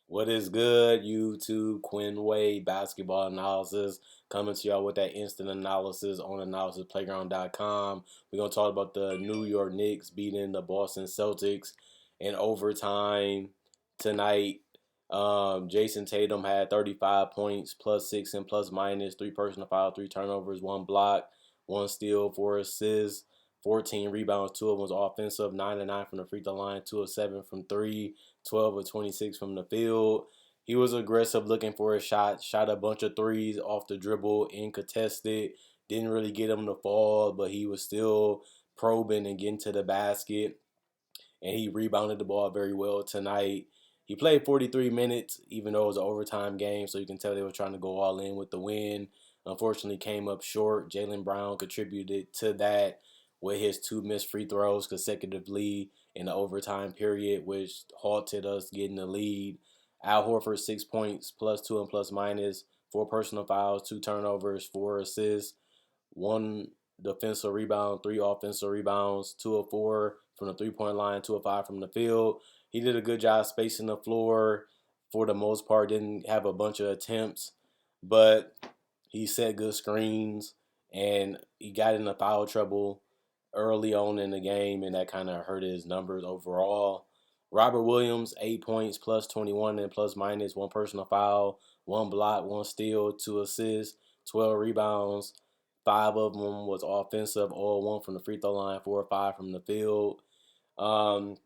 What is good, YouTube? Quinn Wade basketball analysis coming to y'all with that instant analysis on analysisplayground.com. We're going to talk about the New York Knicks beating the Boston Celtics in overtime tonight. Jason Tatum had 35 points, plus 6 and plus minus, 3 personal fouls, 3 turnovers, 1 block, 1 steal, 4 assists, 14 rebounds, 2 of them was offensive, 9 and 9 from the free throw line, 2 of 7 from 3. 12 of 26 from the field. He was aggressive looking for a shot a bunch of threes off the dribble, incontested. Didn't really get him to fall, but he was still probing and getting to the basket. And he rebounded the ball very well tonight. He played 43 minutes, even though it was an overtime game, so you can tell they were trying to go all in with the win. Unfortunately, came up short. Jaylen Brown contributed to that with his 2 missed free throws consecutively in the overtime period, which halted us getting the lead. Al Horford, 6 points, plus 2 and plus minus, 4 personal fouls, 2 turnovers, 4 assists, 1 defensive rebound, 3 offensive rebounds, 2 of 4 from the 3-point line, 2 of 5 from the field. He did a good job spacing the floor for the most part. Didn't have a bunch of attempts, but he set good screens and he got into foul trouble early on in the game, and that kind of hurt his numbers overall. Robert Williams, 8 points, plus 21 and plus minus, 1 personal foul, 1 block, 1 steal, 2 assists, 12 rebounds. 5 of them was offensive, all 1 from the free throw line, 4 or 5 from the field. Um,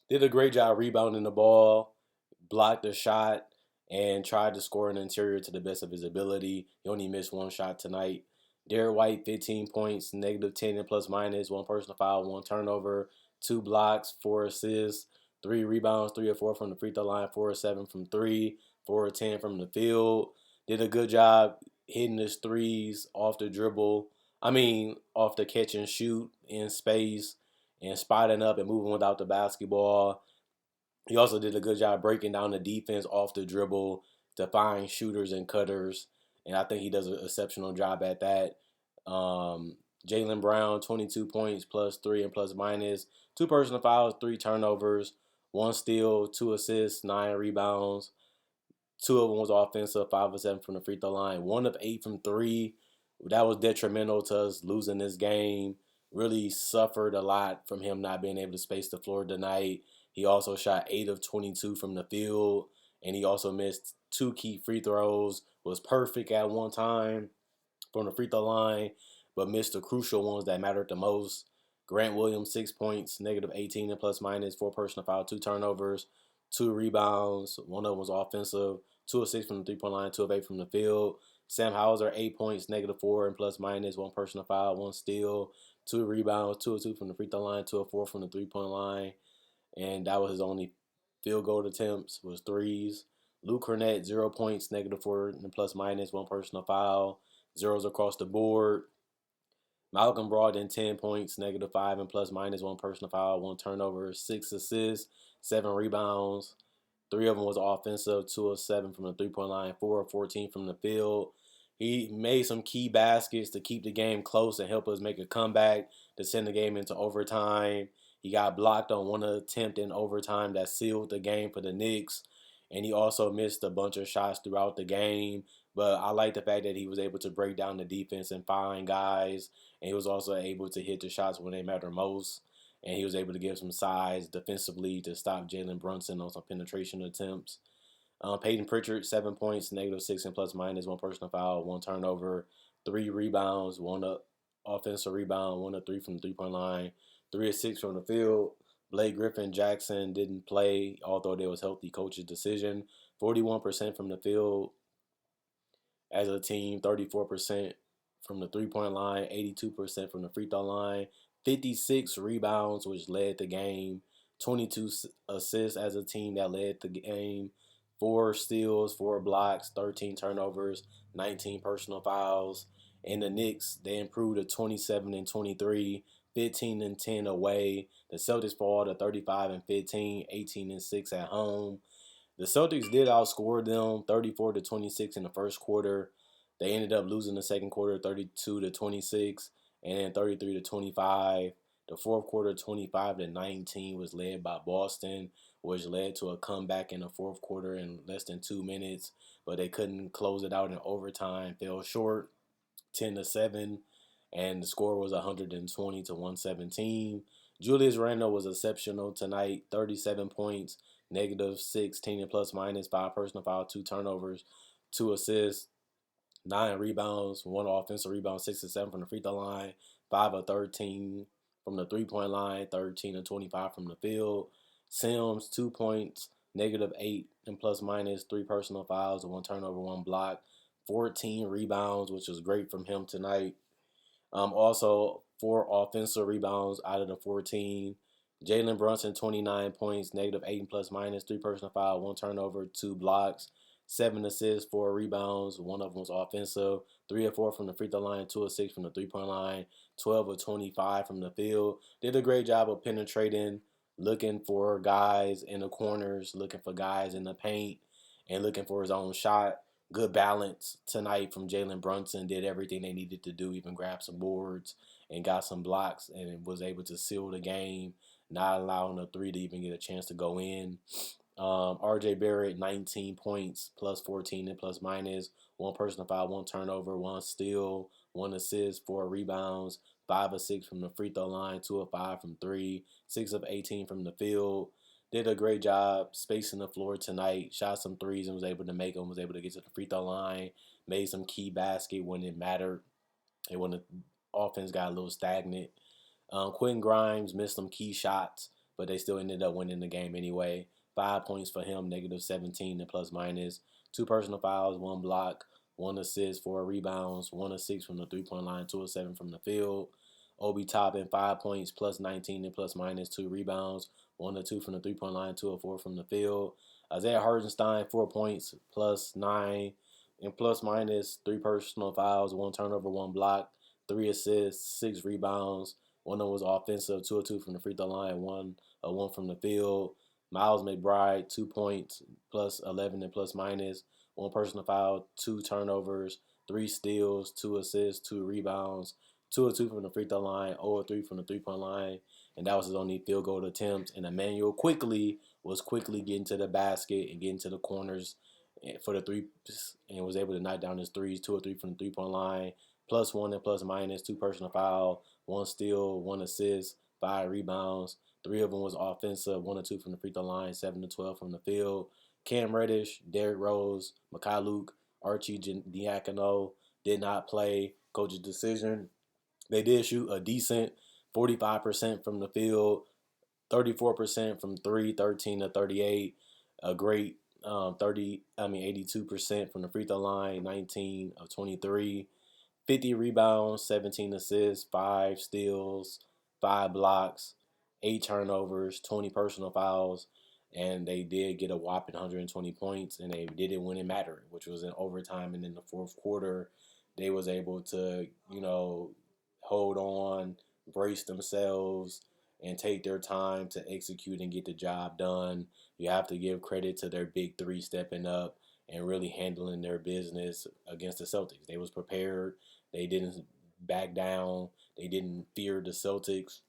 did a great job rebounding the ball, blocked the shot, and tried to score an interior to the best of his ability. He only missed 1 shot tonight. Derek White, 15 points, negative 10 and plus minus, 1 personal foul, 1 turnover, 2 blocks, 4 assists, 3 rebounds, 3 or 4 from the free throw line, 4 or 7 from 3, 4 or 10 from the field. Did a good job hitting his threes off the dribble. Off the catch and shoot in space and spotting up and moving without the basketball. He also did a good job breaking down the defense off the dribble to find shooters and cutters, and I think he does an exceptional job at that. Jaylen Brown, 22 points, plus 3 and plus minus, 2 personal fouls, 3 turnovers, 1 steal, 2 assists, 9 rebounds. 2 of them was offensive, 5 of 7 from the free throw line, 1 of 8 from 3. That was detrimental to us losing this game. Really suffered a lot from him not being able to space the floor tonight. He also shot 8 of 22 from the field, and he also missed 2 key free throws. Was perfect at one time from the free throw line, but missed the crucial ones that mattered the most. Grant Williams, 6 points, negative 18 and plus minus, 4 personal foul, 2 turnovers, 2 rebounds. 1 of them was offensive, 2 of 6 from the 3-point line, 2 of 8 from the field. Sam Hauser, 8 points, negative 4 and plus minus, 1 personal foul, 1 steal, 2 rebounds, 2 of 2 from the free throw line, 2 of 4 from the 3-point line. And that was his only field goal attempts, was threes. Luke Cornett, 0 points, negative 4 and plus minus, 1 personal foul, zeros across the board. Malcolm Brogdon, 10 points, negative 5 and plus minus, 1 personal foul, 1 turnover, 6 assists, 7 rebounds. 3 of them was offensive, 2 of 7 from the 3-point line, 4 of 14 from the field. He made some key baskets to keep the game close and help us make a comeback to send the game into overtime. He got blocked on 1 attempt in overtime that sealed the game for the Knicks. And he also missed a bunch of shots throughout the game. But I like the fact that he was able to break down the defense and find guys. And he was also able to hit the shots when they matter most. And he was able to give some size defensively to stop Jalen Brunson on some penetration attempts. Peyton Pritchard, 7 points, negative 6 and plus minus, 1 personal foul, 1 turnover, 3 rebounds, 1 offensive rebound, 1 of 3 from the 3-point line, 3 of 6 from the field. Blake Griffin Jackson didn't play, although there was healthy coach's decision. 41% from the field as a team, 34% from the 3-point line, 82% from the free throw line, 56 rebounds, which led the game, 22 assists as a team that led the game, 4 steals, 4 blocks, 13 turnovers, 19 personal fouls. And the Knicks, they improved to 27 and 23, 15 and 10 away. The Celtics fall to 35 and 15, 18 and 6 at home. The Celtics did outscore them 34 to 26 in the first quarter. They ended up losing the second quarter 32 to 26 and 33 to 25. The fourth quarter 25 to 19 was led by Boston which led to a comeback in the fourth quarter in less than 2 minutes, but they couldn't close it out in overtime. Fell short, 10-7, and the score was 120 to 117. Julius Randle was exceptional tonight, 37 points, negative 16 and plus minus, 5 personal fouls, 2 turnovers, 2 assists, 9 rebounds, 1 offensive rebound, 6 of 7 from the free throw line, 5 of 13 from the 3 point line, 13 of 25 from the field. Sims, 2 points, negative 8 and plus minus, 3 personal fouls, 1 turnover, 1 block, 14 rebounds, which was great from him tonight. Also, 4 offensive rebounds out of the 14. Jalen Brunson, 29 points, negative 8 and plus minus, 3 personal fouls, 1 turnover, 2 blocks, 7 assists, 4 rebounds. One of them was offensive. 3 of 4 from the free throw line, 2 of 6 from the 3 point line, 12 of 25 from the field. Did a great job of penetrating, looking for guys in the corners, looking for guys in the paint, and looking for his own shot. Good balance tonight from Jalen Brunson. Did everything they needed to do, even grab some boards and got some blocks, and was able to seal the game, not allowing a three to even get a chance to go in. RJ Barrett, 19 points, plus 14 and plus minus, 1 personal foul, 1 turnover, 1 steal, 1 assist, 4 rebounds, 5 of 6 from the free throw line, 2 of 5 from three, 6 of 18 from the field. Did a great job spacing the floor tonight. Shot some threes and was able to make them. Was able to get to the free throw line. Made some key basket when it mattered. And when the offense got a little stagnant. Quentin Grimes missed some key shots, but they still ended up winning the game anyway. 5 points for him, negative 17 and plus minus. 2 personal fouls, 1 block, 1 assist, 4 rebounds, 1 of 6 from the 3 point line, 2 of 7 from the field. Obi Toppin, 5 points, plus 19 and plus minus, 2 rebounds, 1 of 2 from the 3 point line, 2 of 4 from the field. Isaiah Hartenstein, 4 points, plus 9 and plus minus, 3 personal fouls, 1 turnover, 1 block, 3 assists, 6 rebounds. One of them was offensive, 2 of 2 from the free throw line, 1 of 1 from the field. Miles McBride, 2 points, plus 11 and plus minus, 1 personal foul, 2 turnovers, 3 steals, 2 assists, 2 rebounds, 2 of 2 from the free throw line, 0 of 3 from the 3 point line, and that was his only field goal attempt. And Emmanuel was quickly getting to the basket and getting to the corners for the three, and was able to knock down his threes, 2 of 3 from the 3 point line, plus 1 and plus minus, 2 personal foul, 1 steal, 1 assist, 5 rebounds. 3 of them was offensive, 1 of 2 from the free throw line, 7 of 12 from the field. Cam Reddish, Derrick Rose, Makai Luke, Archie Diacono did not play. Coach's decision. They did shoot a decent 45% from the field, 34% from three, 13 of 38. A great 82% from the free throw line, 19 of 23. 50 rebounds, 17 assists, 5 steals, 5 blocks, 8 turnovers, 20 personal fouls, and they did get a whopping 120 points, and they did it when it mattered, which was in overtime. And in the fourth quarter, they was able to, hold on, brace themselves, and take their time to execute and get the job done. You have to give credit to their big three stepping up and really handling their business against the Celtics. They was prepared. They didn't back down. They didn't fear the Celtics,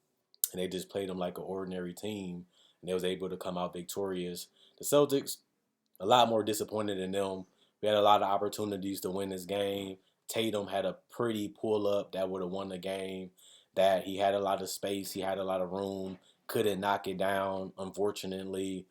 and they just played them like an ordinary team, and they was able to come out victorious. The Celtics, a lot more disappointed in them. We had a lot of opportunities to win this game. Tatum had a pretty pull up that would have won the game. That he had a lot of space, he had a lot of room, couldn't knock it down. Unfortunately,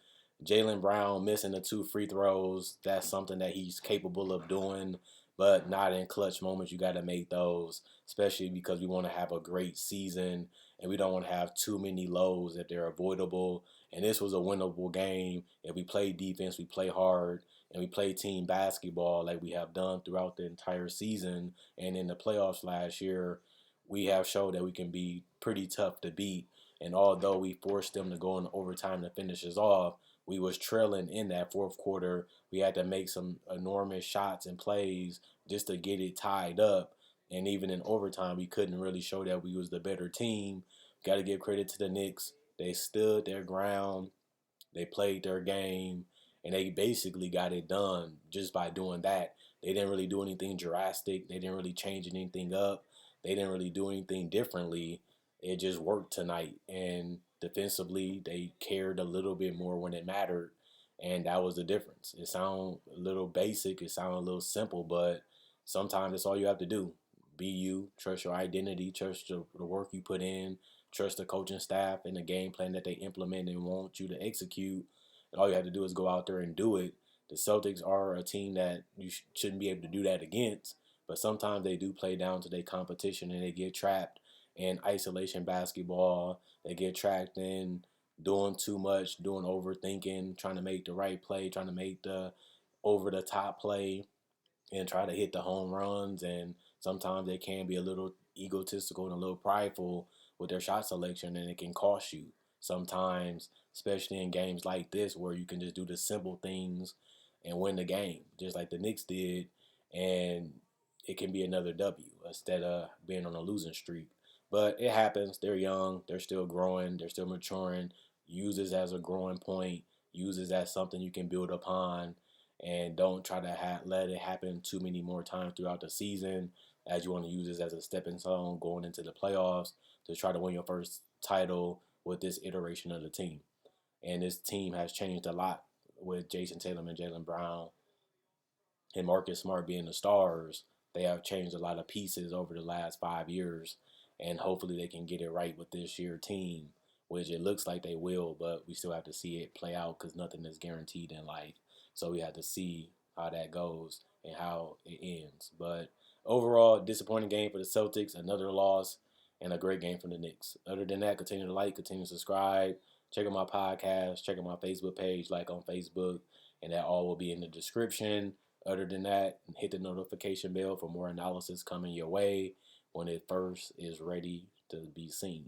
Jaylen Brown missing the 2 free throws. That's something that he's capable of doing, but not in clutch moments. You got to make those, especially because we want to have a great season and we don't want to have too many lows if they're avoidable. And this was a winnable game. If we play defense, we play hard, and we play team basketball like we have done throughout the entire season and in the playoffs last year, we have showed that we can be pretty tough to beat. And although we forced them to go in overtime to finish us off, we was trailing in that fourth quarter. We had to make some enormous shots and plays just to get it tied up. And even in overtime, we couldn't really show that we was the better team. Got to give credit to the Knicks. They stood their ground. They played their game, and they basically got it done just by doing that. They didn't really do anything drastic. They didn't really change anything up. They didn't really do anything differently. It just worked tonight. And defensively, they cared a little bit more when it mattered, and that was the difference. It sounds a little basic, it sounds a little simple, but sometimes it's all you have to do. Be you, trust your identity, trust the work you put in, trust the coaching staff and the game plan that they implement and want you to execute. And all you have to do is go out there and do it. The Celtics are a team that you shouldn't be able to do that against, but sometimes they do play down to their competition and they get trapped in isolation basketball. They get trapped in doing too much, doing overthinking, trying to make the right play, trying to make the over the top play and try to hit the home runs. And sometimes they can be a little egotistical and a little prideful with their shot selection, and it can cost you sometimes, especially in games like this where you can just do the simple things and win the game, just like the Knicks did, and it can be another W instead of being on a losing streak. But it happens. They're young. They're still growing. They're still maturing. Use this as a growing point. Use this as something you can build upon, and don't try to let it happen too many more times throughout the season, as you want to use this as a stepping stone going into the playoffs to try to win your first title with this iteration of the team. And this team has changed a lot with Jason Tatum and Jaylen Brown and Marcus Smart being the stars. They have changed a lot of pieces over the last 5 years, and hopefully they can get it right with this year team, which it looks like they will, but we still have to see it play out because nothing is guaranteed in life. So we have to see how that goes and how it ends. But overall, disappointing game for the Celtics, another loss, and a great game for the Knicks. Other than that, continue to like, continue to subscribe, check out my podcast, check out my Facebook page, like on Facebook, and that all will be in the description. Other than that, hit the notification bell for more analysis coming your way when it first is ready to be seen.